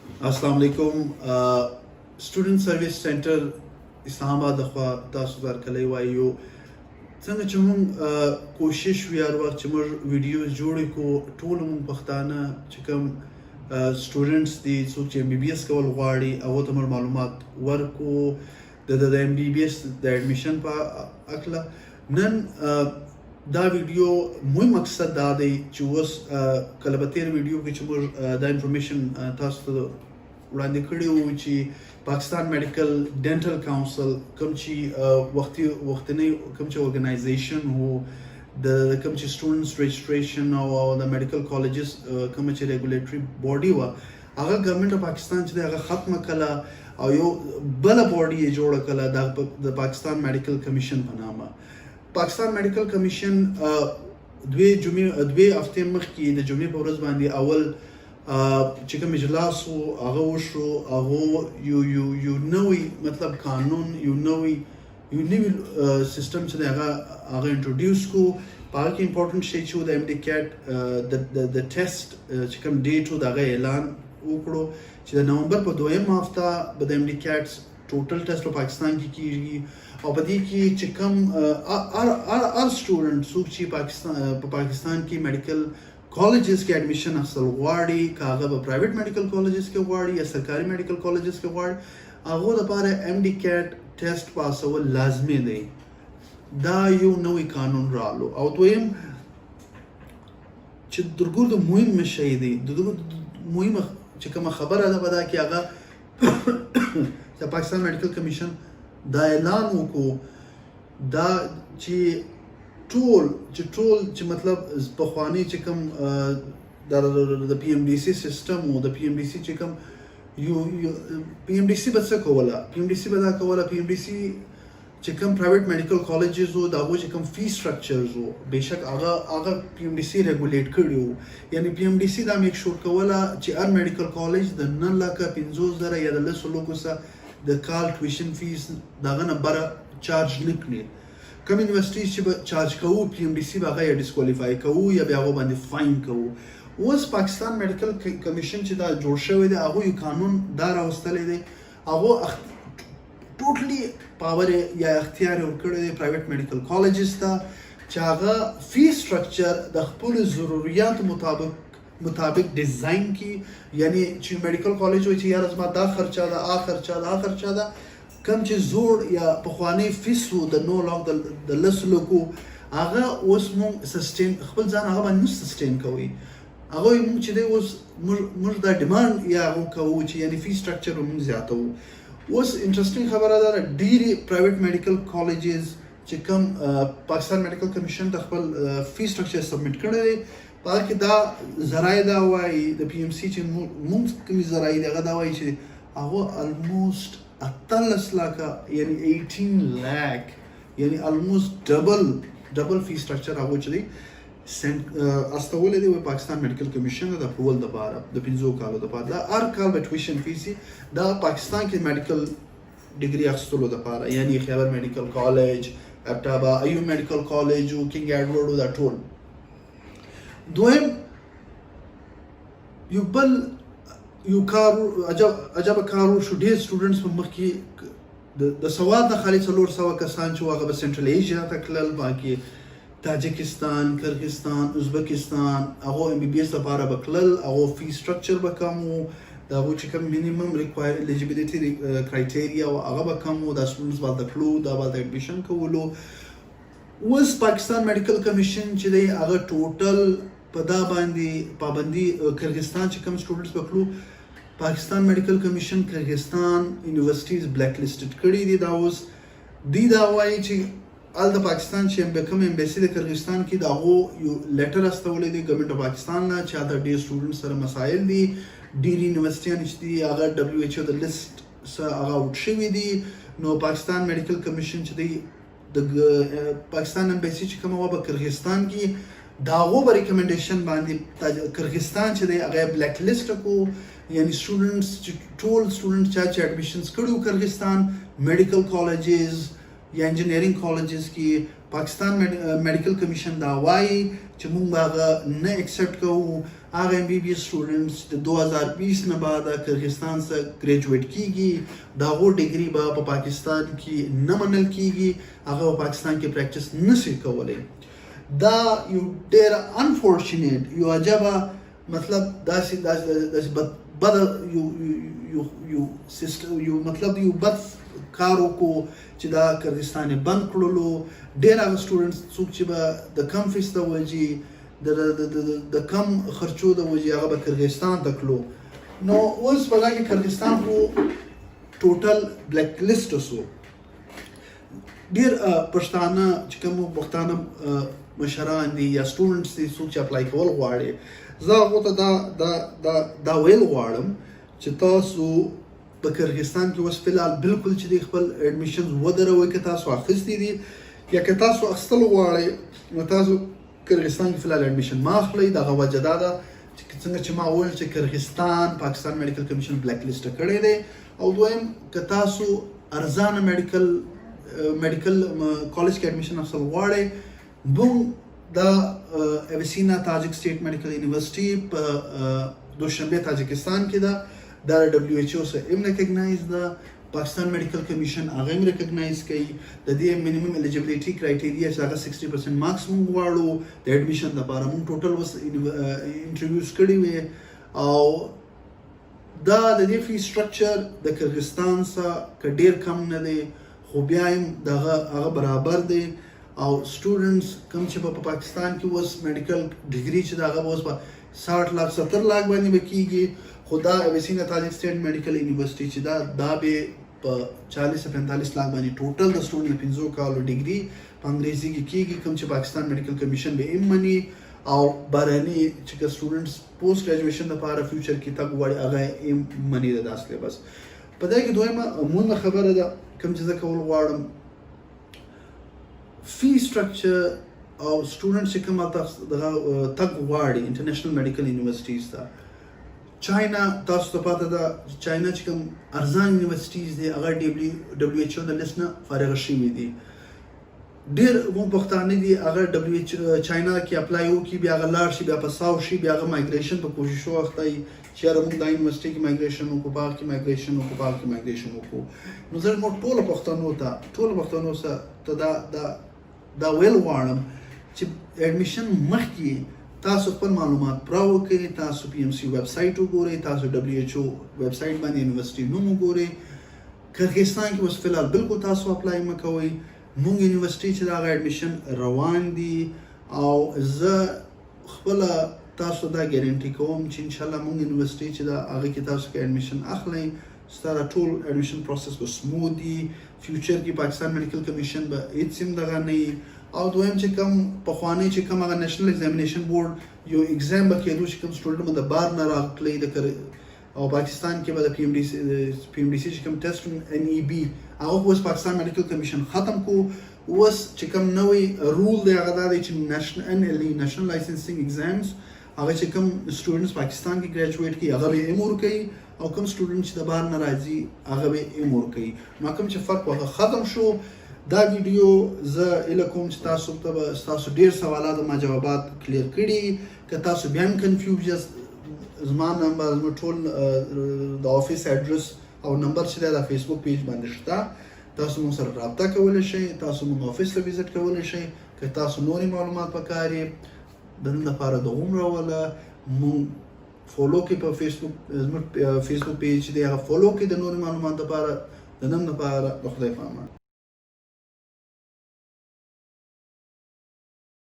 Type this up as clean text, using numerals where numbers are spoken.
अस्सलाम वालेकुम student service centre Islamabad दखवा तासु जार कले वायु څنګه چې موږ کوشش ویار وخت چې موږ ویډیوز جوړې کو ټول موږ پښتانه چې کوم سټوډنټس دي څوک چې MBBS کول غواړي او ته معلومات ورکو د MBBS د اډمیشن په اکله نن دا ویډیو مهم مقصد دا دی چې اوس کله به تیر ویډیو کې چې موږ دا انفارمیشن تاسو ته وړاندې کړی وو چې پاکستان میډیکل ډینټل کاونسل کوم چې وختنی کوم چې اورګنایزیشن وو د کوم چې سټوډنټس رجسټریشن او د میډیکل کالجز کوم چې ریګولیټری باډي و هغه ګورنمنت اف پاکستان چې هغه ختمه کړه او یو بل باډي یې جوړ کړه د پاکستان میډیکل کمیشن په نامه پاکستان میډیکل کمیشن دوی هفته مخکې د جمعې په ورځ باندې اول چې کوم اجلاس وو هغه وشو هغه یو نوی مطلب قانون یو نوی سیستم چې هغه انټروډیوس کو پاکي امپورټنت شی چې د MD CAT د ټیسټ چې کوم ډیټ وو دغه اعلان وکړو چې د نومبر په 2م هفته به د MD CAT ټوټل ټیسټ په پاکستان کې کیږي او په دې کې چې کوم ار سټوډنټ څوک چې په پاکستان کې میډیکل کالجز کې اډمیشن اخیستل غواړي کاغه په پرایویټ میډیکل کالجز کې غواړي یا سرکاري میډیکل کالجز کې غواړي هغه لپاره MD CAT ټیسټ پاسول لازمي دی دا یو نوې قانون رالو او دویم چې درګور د مهم شی دی د مهمه چې کوم خبره ده ودا کې هغه چې پاکستان میډیکل کمیشن دا اعلان وکړو دا چې ټول چې مطلب په خواني چې کوم د PMDC سیستم او د PMDC چې کوم PMDC به څه کوله PMDC به دا کوله PMDC چې کوم پرایویټ میډیکل کالجز او دا چې کوم فی سټرکچرز او بهشک هغه PMDC ریګولیټ کړیو یعنی PMDC دا میک شور کوله چې هر میډیکل کالج د 9,50,000 یا د 10,00,000 سره د کال ټیوشن فیس داغه نه بره چارج نکړي کوم یونیورسيټیز چې چارج کوو PMDC به هغه ډیسکوالیفای کوو یا بیا هغه باندې فاین کوو اوس پاکستان میډیکل کمیشن چې دا جوړ شوی دی هغه یو قانون دا راوستلی دی هغه ټوټلی پاور یا اختیار ورکړی دی پرایویټ میډیکل کالجز ته چې هغه فی سټرکچر د خپل ضرورت مطابق ډیزاین کی یعنی چې میډیکل کالج وي چې یار زما دا خرچه ده خرچه ده کم چې زوړ یا پخوانی فیس وو د نو لاک د لسلکو هغه اوس مونږ سسټین خپل ځان هغه باندې سسټین کوي هغه مونږ چې دی اوس موږ دا ډیماند یا هغه کوو چې یعنی فی سټرکچر مونږ زیاتو اوس انټرېسټینګ خبره ده ډیری پرایویټ میډیکل کالجز چې کوم پاکستان میډیکل کمیشن د خپل فی سټرکچر سبمیټ کړی دی پاکه دا ذرایع دا وایي د PMC چې مونږ کوم ذرایع هغه دا وایي چې هغه almost 18 लाख यानी 18 लाख यानी almost double fee structure هغه چې دی استولې دی پاکستان میډیکل کمیشن د اپروول لپاره د 15 کالو لپاره دا هر کال به ټیوشن فیس دا پاکستان کې میډیکل ډیګري اخیستلو لپاره یعنی خیبر میډیکل کالج ابټابا ایو میډیکل کالج او کینګ ایډورډ دا ټول دویم یو کار عجب کارو شو ډیر سټوډنټس په مخ کې د سواد د خالي 400 کسان چې هغه په سنټرل ایشیا ته تلل باقي تاجکستان کرغستان ازبکستان هغه MBBS لپاره بکلل هغه فی سټرکچر به کم دا و چې کوم مینیمم ریکوایر الیجیبিলিټی کرایټیریا او هغه به کم دا سټوډنټس باندې کلو دا باندې اډمیشن کولو اوس پاکستان میډیکل کمیشن چې دی هغه ټوټل په دا باندې پابندي کرغستان چې کوم سټوډنټس بکلو پاکستان میډیکل کمیشن کرغستان یونیورسيټیز بلیک لیسټډ کړي دي دا اوس دا وایي چې ال د پاکستان چې کوم امبیسي د کرغستان کې دا یو لیټر استولې دی ګورنمنت اف پاکستان نه چې دا ډیر سټوډنټس سره مسایل دي ډیر یونیورسيټیان چې دي هغه WHO د لیست سره هغه اوټ شوی دي نو پاکستان میډیکل کمیشن چې دی د پاکستان امبیسي چې کوم و په کرغستان کې داغو به ریکمنډیشن باندې کرغستان چې دی هغه بلیک لیست کو یعنی سټوډنټس ټول سټوډنټ چې اډمیشنز کړو کرغستان میډیکل کالجز یا انجینیرینګ کالجز کې پاکستان میډیکل کمیشن دا وایي چې موږ هغه نه ایکسپټ کوو هغه MBBS سټوډنټس د 2020 نه بعد کرغستان څخه ګریجویټ کیږي دا غو ډیګري په پاکستان کې نه منل کیږي هغه په پاکستان کې پریکټیس نشي کولای دا یو ډیر انفورچونیټ یو عجبه مطلب داسې بد یو سیستم یو مطلب یو بد کارو کو چې دا کرغستان بند کړلو ډیر هغه سټوډنټس څوک چې به د کم فیس د وجې د کم خرچو د وجې هغه به کرغستان ته تللو نو اوس په دغه کې کرغستان خو ټوټل بلیک لیسټ شو ډیر پښتانه چې کوم پښتانه مشران دي یا سټوډنټس دي څوک چې اپلای کول غواړي زه هغو ته دا ویل غواړم چې تاسو په کرغستان کې اوس فلحال بالکل چې د خپل اډمیشنز ودروئ که تاسو اخیستي دي یا که تاسو اخیستل غواړئ نو تاسو کرغستان کې فلحال اډمیشن ما اخلئ دغه وجه دا ده چې څنګه چې ما وویل چې کرغستان پاکستان میډیکل کمیشن بلیک لیسټ کړی دی او دویم که تاسو ارزانه میډیکل کالج کې اډمیشن اخیستل غواړئ موږ د اویسینا تاجک سټیټ میډیکل یونیورسيټي په دوشنبه تاجکستان کې ده دا WHO سره هم ریکګنایز ده پاکستان میډیکل کمیشن هغه هم ریکګنایز کوي د دې مینیمم الیجیبিলিټي کرایټیریا چې هغه 60% مارکس مونږ غواړو د اډمیشن لپاره مونږ ټوټل وس انټرویوز کړي وي او دا د دې فی سټرکچر د کرغستان سره ډیر کم نه دی خو بیا هم هغه برابر دی او سټوډنټس کوم چې په پاکستان کې اوس میډیکل ډیګري چې دا هغه اوس په 60 लाख 70 लाख باندې بکیږي خدا اویسینا تاجک سټیټ میډیکل یونیورسيټي چې دا به په 40 سے 45 लाख باندې ټوټل د سټوډنټ 15 کالو ډیګري په انګریزي کې کیږي کوم چې پاکستان میډیکل کمیشن به هم مني او بهرني چې سټوډنټس پوسټ ګریجویشن لپاره فیوچر کې تک وړي هغه هم مني د داسې بس په دغه کې دویمه مهمه خبره ده کوم چې زه کول غواړم فی سټرکچر او سټوډنټ چې کوم تک غواړي انټرنیشنل میډیکل یونیورسيټیز ته چاینا تاسو ته پته ده چاینا چې کوم ارزان یونیورسيټیز دي هغه WHO د لیست نه فارغ شوي دي ډېر موږ پښتانه دي هغه چاینا کې اپلای وکړي بیا هغه لاړ شي بیا پساو شي بیا هغه مایګریشن په کوشش وکړي چې موږ د یونیورسيټي کې مایګریشن وکړو باغ کې مایګریشن وکړو باغ کې مایګریشن وکړو نو زه موږ ټول پښتنو ته دا ویل غواړم چې اډمیشن مخکې تاسو خپل معلومات پراو کړئ تاسو PMC ویب سایټ وګورئ تاسو WHO ویب سایټ باندې یونیورسيټي نوم وګورئ کرغستان کې اوس فلحال بالکل تاسو اپلای مکوئ مونږ یونیورسيټي چې دا اډمیشن روان دي او زه خپل تاسو دا ګارانټي کوم چې ان شاء الله مونږ یونیورسيټي چې دا هغه کې تاسو کې اډمیشن اخلئ ستاره ټول اډمیشن پروسس به سموث دي فیوچر کې پاکستان میډیکل کمیشن به هیڅ هم دغه نه او دویم چې کوم پخوانی چې کوم هغه نېشنل ایگزامینیشن بورډ یو ایگزام به کېدو چې کوم سټوډنټ د بار نه راغلی د او پاکستان کې به د PMDC چې کوم ټیسټ NEB هغه اوس پاکستان میډیکل کمیشن ختم کو اوس چې کوم نوې رول دی هغه دا دی چې NLE نېشنل لایسنسینګ ایگزامز هغه چې کوم سټوډنټس پاکستان کې ګریجویټ کی هغه به امور کوي او کوم سټوډنټ چې د بار نه راځي هغه به امور کوي نو کوم چې فرق وغه ختم شو دا ویډیو زه الکوم چې تاسو ډیر سوالات ما جوابات کلیر کړي که تاسو بیا کنفیوز زما نمبر زما ټول د افیس اډرس او نمبر چې د فیسبوک پیج باندې شته تاسو مو سره رابطه کولی شئ تاسو مو افیس ته وزټ کولی شئ که تاسو نورې معلومات پکاري د نن لپاره د عمره ولا مو فالو کې په فیسبوک پیج دی هغه فالو کې د نورې معلومات لپاره د نن لپاره خدای پامان